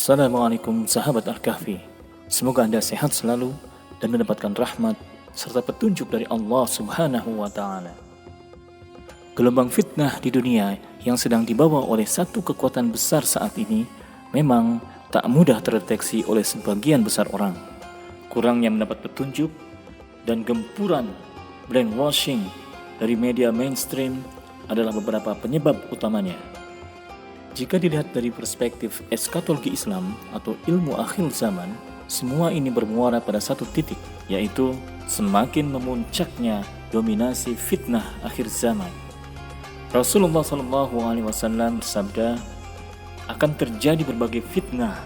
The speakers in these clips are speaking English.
Assalamualaikum sahabat Al-Kahfi. Semoga Anda sehat selalu dan mendapatkan rahmat serta petunjuk dari Allah Subhanahu wa Ta'ala. Gelombang fitnah di dunia yang sedang dibawa oleh satu kekuatan besar saat ini memang tak mudah terdeteksi oleh sebagian besar orang. Kurangnya mendapat petunjuk dan gempuran brainwashing dari media mainstream adalah beberapa penyebab utamanya. Jika dilihat dari perspektif eskatologi Islam atau ilmu akhir zaman, semua ini bermuara pada satu titik, yaitu semakin memuncaknya dominasi fitnah akhir zaman. Rasulullah SAW bersabda, akan terjadi berbagai fitnah,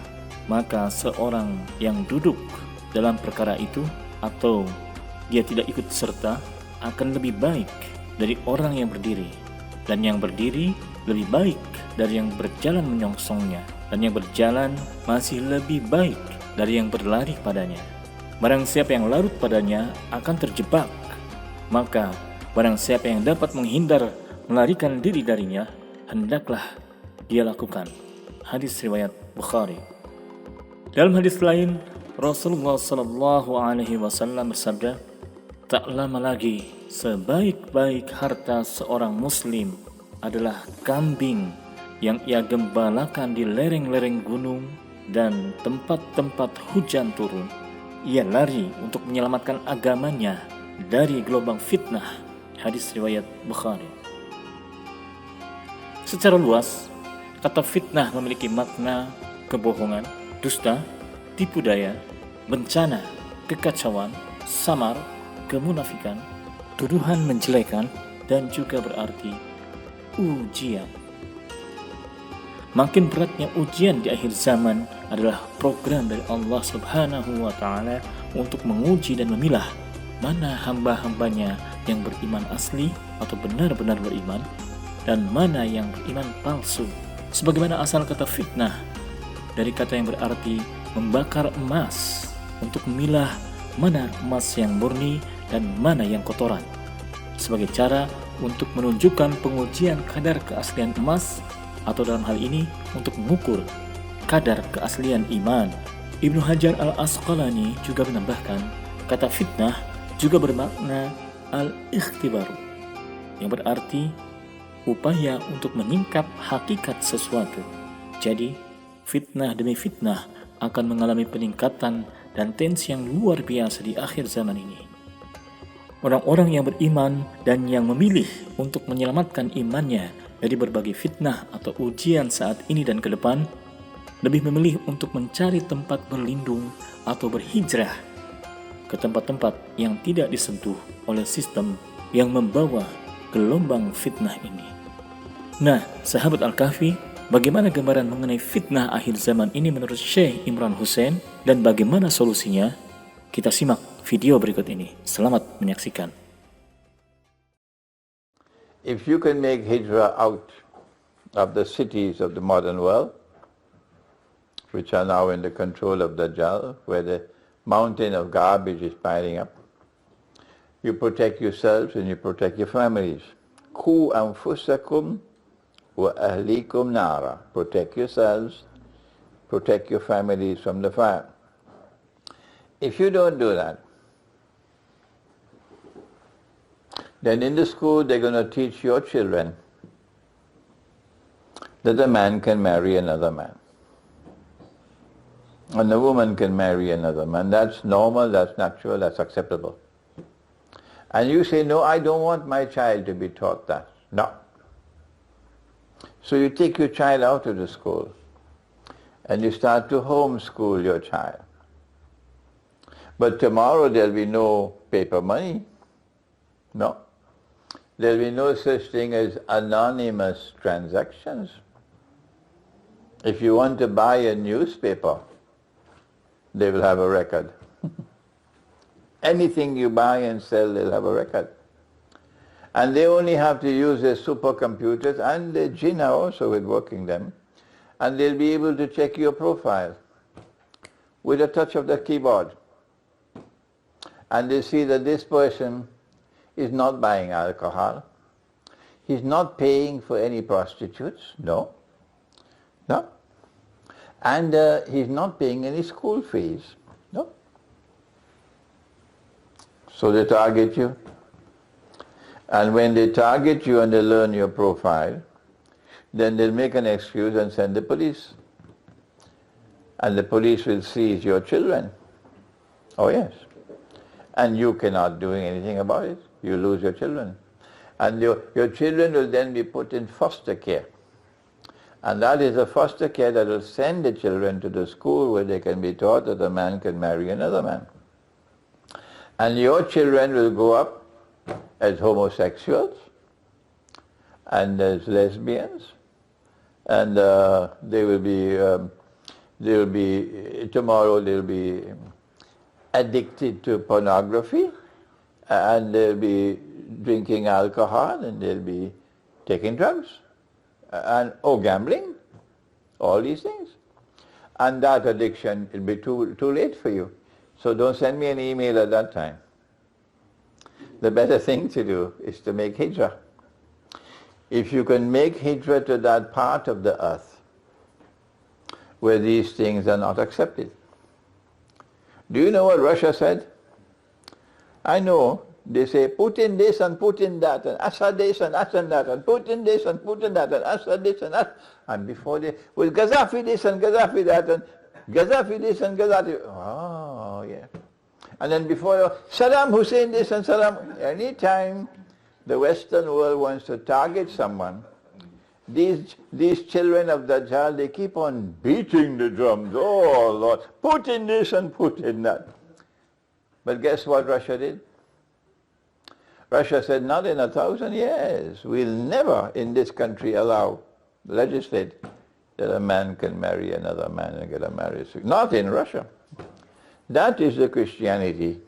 maka seorang yang duduk dalam perkara itu atau dia tidak ikut serta akan lebih baik dari orang yang berdiri, dan yang berdiri lebih baik dari yang berjalan menyongsongnya, dan yang berjalan masih lebih baik dari yang berlari padanya. Barang siapa yang larut padanya akan terjebak, maka barang siapa yang dapat menghindar melarikan diri darinya, hendaklah dia lakukan. Hadis riwayat Bukhari. Dalam hadis lain, Rasulullah SAW bersabda, tak lama lagi sebaik-baik harta seorang muslim adalah kambing yang ia gembalakan di lereng-lereng gunung dan tempat-tempat hujan turun. Ia lari untuk menyelamatkan agamanya dari gelombang fitnah. Hadis riwayat Bukhari. Secara luas, kata fitnah memiliki makna kebohongan, dusta, tipu daya, bencana, kekacauan, samar, kemunafikan, tuduhan menjelekan, dan juga berarti ujian. Makin beratnya ujian di akhir zaman adalah program dari Allah Subhanahu wa Ta'ala untuk menguji dan memilah mana hamba-hambanya yang beriman asli atau benar-benar beriman dan mana yang beriman palsu. Sebagaimana asal kata fitnah dari kata yang berarti membakar emas, untuk memilah mana emas yang murni dan mana yang kotoran, sebagai cara untuk menunjukkan pengujian kadar keaslian emas, atau dalam hal ini untuk mengukur kadar keaslian iman. Ibnu Hajar al-Asqalani juga menambahkan, kata fitnah juga bermakna al-ikhtibaru, yang berarti upaya untuk menyingkap hakikat sesuatu. Jadi, fitnah demi fitnah akan mengalami peningkatan dan tensi yang luar biasa di akhir zaman ini. Orang-orang yang beriman dan yang memilih untuk menyelamatkan imannya dari berbagai fitnah atau ujian saat ini dan ke depan, lebih memilih untuk mencari tempat berlindung atau berhijrah ke tempat-tempat yang tidak disentuh oleh sistem yang membawa gelombang fitnah ini. Nah, sahabat Al-Kahfi, bagaimana gambaran mengenai fitnah akhir zaman ini menurut Syekh Imran Hussein dan bagaimana solusinya? Kita simak video berikut ini. Selamat menyaksikan. If you can make hijrah out of the cities of the modern world, which are now in the control of Dajjal, where the mountain of garbage is piling up, you protect yourselves and you protect your families. Qu anfusakum wa ahlikum nara. Protect yourselves, protect your families from the fire. If you don't do that, then in the school they're going to teach your children that a man can marry another man. And a woman can marry another man. That's normal, that's natural, that's acceptable. And you say, no, I don't want my child to be taught that. No. So you take your child out of the school and you start to homeschool your child. But tomorrow there'll be no paper money. No. There'll be no such thing as anonymous transactions. If you want to buy a newspaper, they will have a record. Anything you buy and sell, they'll have a record. And they only have to use their supercomputers, and the jinn are also with working them, and they'll be able to check your profile with a touch of the keyboard. And they see that this person is not buying alcohol. He's not paying for any prostitutes. No. No. And he's not paying any school fees. No. So they target you. And when they target you and they learn your profile, then they'll make an excuse and send the police. And the police will seize your children. Oh yes. And you cannot do anything about it. You lose your children. And your children will then be put in foster care. And that is a foster care that will send the children to the school where they can be taught that a man can marry another man. And your children will grow up as homosexuals and as lesbians, and tomorrow they'll be addicted to pornography, and they'll be drinking alcohol, and they'll be taking drugs, and gambling, all these things. And that addiction will be too late for you. So don't send me an email at that time. The better thing to do is to make hijrah. If you can make hijrah to that part of the earth where these things are not accepted. Do you know what Russia said? I know. They say Putin this and Putin that, and Assad this and Assad that, and Putin this and Putin that, and Assad this and Assad. And before they, well, Gaddafi this and Gaddafi that, and Gaddafi this and Gaddafi. Oh, yeah. And then before, Saddam Hussein this and Saddam. Anytime the Western world wants to target someone, these children of Dajjal, they keep on beating the drums. Oh Lord, Putin this and Putin that. But guess what Russia did? Russia said, not in 1,000 years. We'll never in this country legislate that a man can marry another man and get a marriage. Not in Russia. That is the Christianity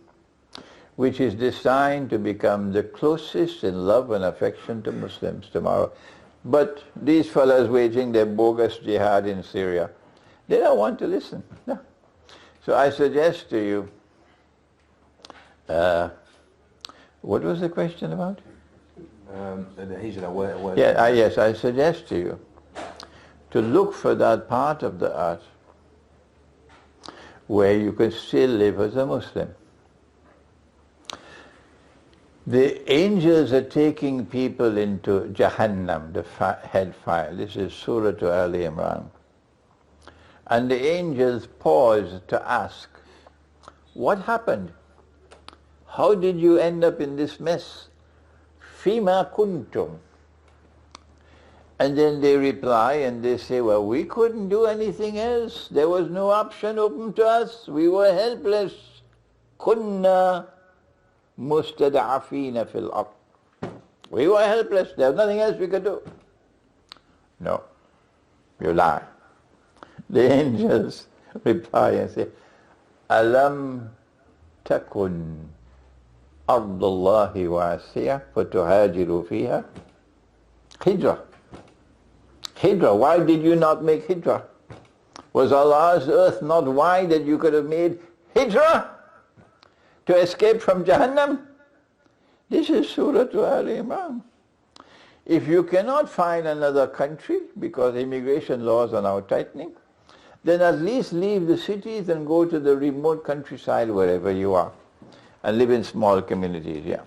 which is designed to become the closest in love and affection to Muslims tomorrow. But these fellows waging their bogus jihad in Syria, they don't want to listen. No. So I suggest to you, what was the question about? Yes, I suggest to you to look for that part of the earth where you can still live as a Muslim. The angels are taking people into Jahannam, the hellfire. This is Surah to Ali Imran. And the angels pause to ask, what happened? How did you end up in this mess? Fima kuntum. And then they reply and they say, well, we couldn't do anything else. There was no option open to us. We were helpless. Kunna mustada'afina fil ard. We were helpless. There was nothing else we could do. No, you lie. The angels reply and say, Alam takun ardullahi wasi'ah fatuhajiru fiha. Hijrah. Hijrah. Why did you not make hijrah? Was Allah's earth not wide that you could have made hijrah to escape from Jahannam? This is Surah to Ali Imran. If you cannot find another country because immigration laws are now tightening, then at least leave the cities and go to the remote countryside wherever you are and live in small communities, yeah.